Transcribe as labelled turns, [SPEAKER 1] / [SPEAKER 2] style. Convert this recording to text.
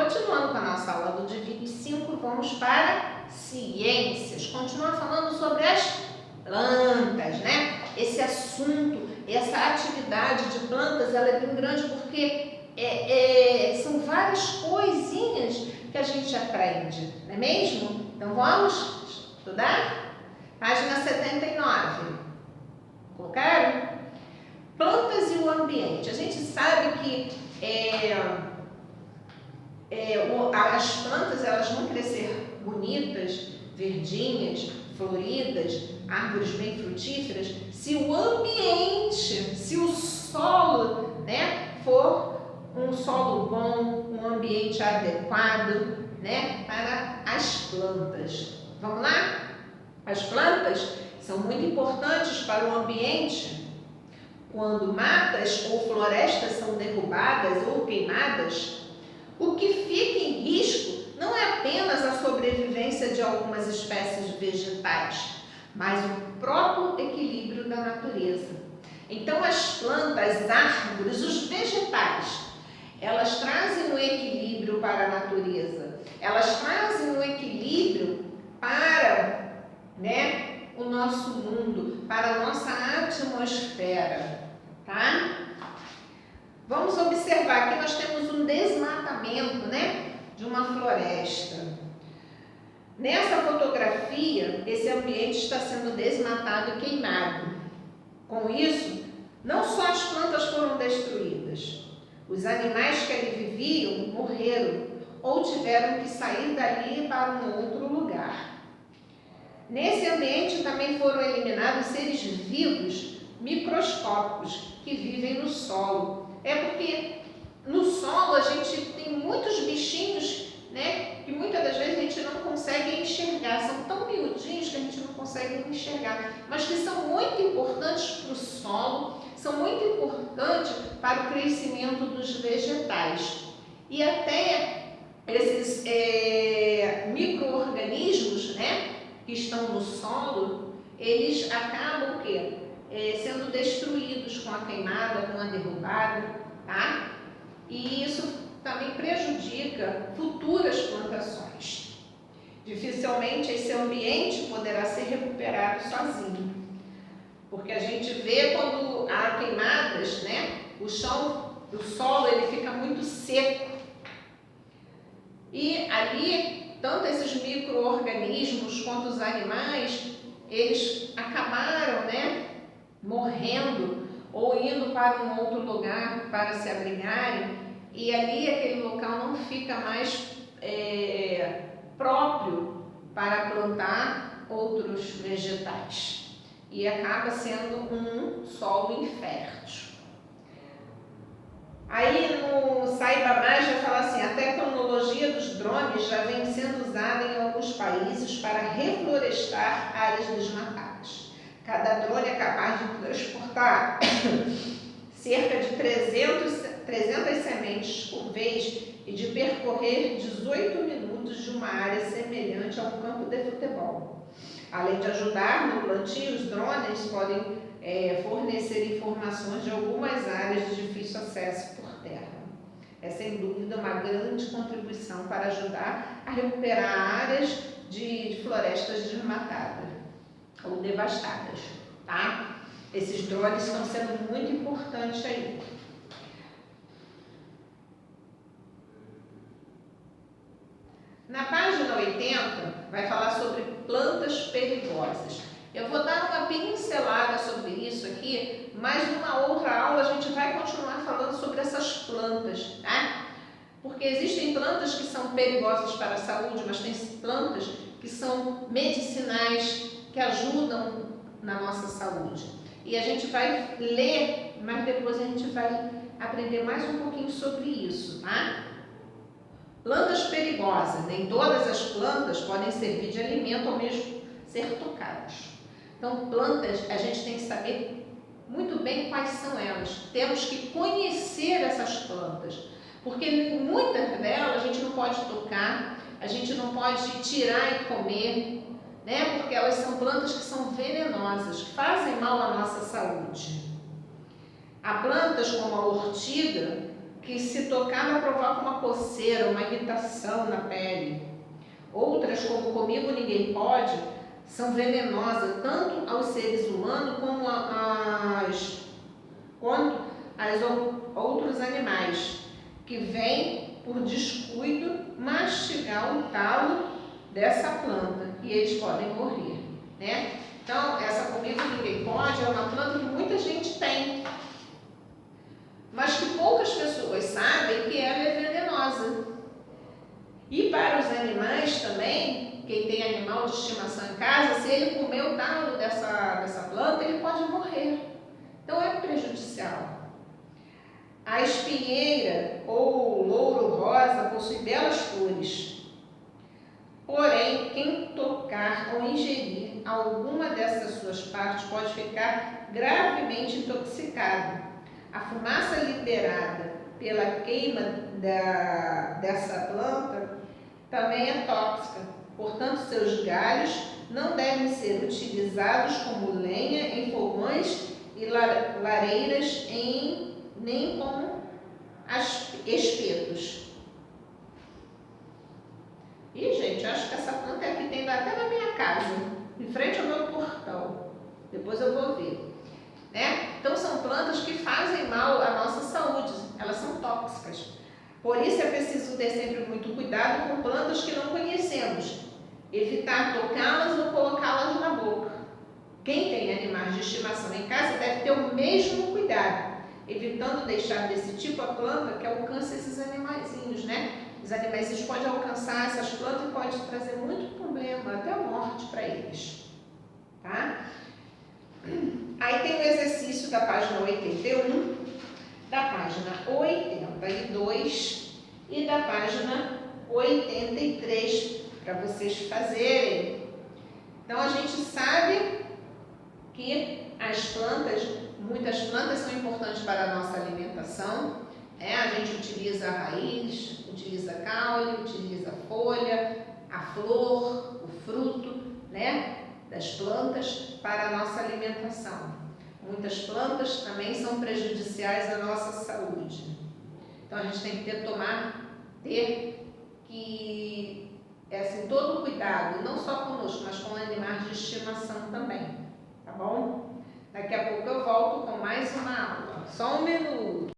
[SPEAKER 1] continuando com a nossa aula do Divide 5, vamos para ciências. Continuar falando sobre as plantas, né? Esse assunto, essa atividade de plantas, ela é bem grande porque são várias coisinhas que a gente aprende, não é mesmo? Então vamos estudar? Página 79. Colocaram? Plantas e o ambiente. A gente sabe que as plantas elas vão crescer bonitas, verdinhas, floridas, árvores bem frutíferas, se o ambiente, se o solo, né, for um solo bom, um ambiente adequado, né, para as plantas. Vamos lá? As plantas são muito importantes para o ambiente. Quando matas ou florestas são derrubadas ou queimadas, o que fica em risco não é apenas a sobrevivência de algumas espécies vegetais, mas o próprio equilíbrio da natureza. Então, as plantas, as árvores, os vegetais, elas trazem um equilíbrio para a natureza, elas trazem um equilíbrio para, né, o nosso mundo, para a nossa atmosfera, tá? Vamos observar que nós temos um desmatamento, né, de uma floresta. Nessa fotografia, esse ambiente está sendo desmatado e queimado. Com isso, não só as plantas foram destruídas, os animais que ali viviam morreram ou tiveram que sair dali para um outro lugar. Nesse ambiente também foram eliminados seres vivos microscópicos que vivem no solo. É porque no solo a gente tem muitos bichinhos, né, que muitas das vezes a gente não consegue enxergar, são tão miudinhos que a gente não consegue enxergar, mas que são muito importantes para o solo, são muito importantes para o crescimento dos vegetais. E até esses micro-organismos, né, que estão no solo, eles acabam o quê? Sendo destruídos com a queimada, com a derrubada, tá? E isso também prejudica futuras plantações. Dificilmente esse ambiente poderá ser recuperado sozinho, porque a gente vê quando há queimadas, né? O solo ele fica muito seco e ali tanto esses micro-organismos quanto os animais eles acabaram, né, morrendo ou indo para um outro lugar para se abrigarem, e ali aquele local não fica mais próprio para plantar outros vegetais e acaba sendo um solo infértil. Aí no Saiba Mais vai falar assim: a tecnologia dos drones já vem sendo usada em alguns países para reflorestar áreas desmatadas. Cada drone é capaz de transportar cerca de 300 sementes por vez e de percorrer 18 minutos de uma área semelhante a um campo de futebol. Além de ajudar no plantio, os drones podem fornecer informações de algumas áreas de difícil acesso por terra. É sem dúvida uma grande contribuição para ajudar a recuperar áreas de florestas desmatadas ou devastadas, tá? Esses drones estão sendo muito importantes aí. Na página 80, vai falar sobre plantas perigosas. Eu vou dar uma pincelada sobre isso aqui, mas numa outra aula a gente vai continuar falando sobre essas plantas, tá? Porque existem plantas que são perigosas para a saúde, mas tem plantas que são medicinais, que ajudam na nossa saúde. E a gente vai ler, mas depois a gente vai aprender mais um pouquinho sobre isso, tá? Plantas perigosas. Nem todas as plantas podem servir de alimento ou mesmo ser tocadas. Então, plantas, a gente tem que saber muito bem quais são elas. Temos que conhecer essas plantas, porque muitas delas a gente não pode tocar, a gente não pode tirar e comer, né? Porque elas são plantas que são venenosas, que fazem mal à nossa saúde. Há plantas como a ortiga, que se tocada provoca uma coceira, uma irritação na pele. Outras, como comigo ninguém pode, são venenosas tanto aos seres humanos quanto aos outros animais, que vêm por descuido mastigar o talo dessa planta e eles podem morrer, né? Então, essa comigo ninguém pode é uma planta que muita gente tem, mas que poucas pessoas sabem que ela é venenosa. E para os animais também, quem tem animal de estimação em casa, se ele comer o talo dessa planta, ele pode morrer. Então é prejudicial. A espinheira ou louro rosa possui belas flores. Porém, quem tocar ou ingerir alguma dessas suas partes pode ficar gravemente intoxicado. A fumaça liberada pela queima dessa planta também é tóxica. Portanto, seus galhos não devem ser utilizados como lenha em fogões e lareiras, nem como espetos. Ih, gente, eu acho que essa planta aqui tem até na minha casa, em frente ao meu portão. Depois eu vou ver. Né? Então, são plantas que fazem mal à nossa saúde, elas são tóxicas. Por isso, é preciso ter sempre muito cuidado com plantas que não conhecemos. Evitar tocá-las ou colocá-las na boca. Quem tem animais de estimação em casa deve ter o mesmo cuidado, evitando deixar desse tipo a planta que alcança esses animaizinhos, né? Os animais podem alcançar essas plantas e pode trazer muito problema, até a morte para eles. Tá? Aí tem o exercício da página 81, da página 82 e da página 83, para vocês fazerem. Então, a gente sabe que muitas plantas são importantes para a nossa alimentação. A gente utiliza a raiz, utiliza caule, utiliza a folha, a flor, o fruto, né, das plantas para a nossa alimentação. Muitas plantas também são prejudiciais à nossa saúde. Então, a gente tem que ter todo o cuidado, não só conosco, mas com animais de estimação também, tá bom? Daqui a pouco eu volto com mais uma aula. Só um minuto.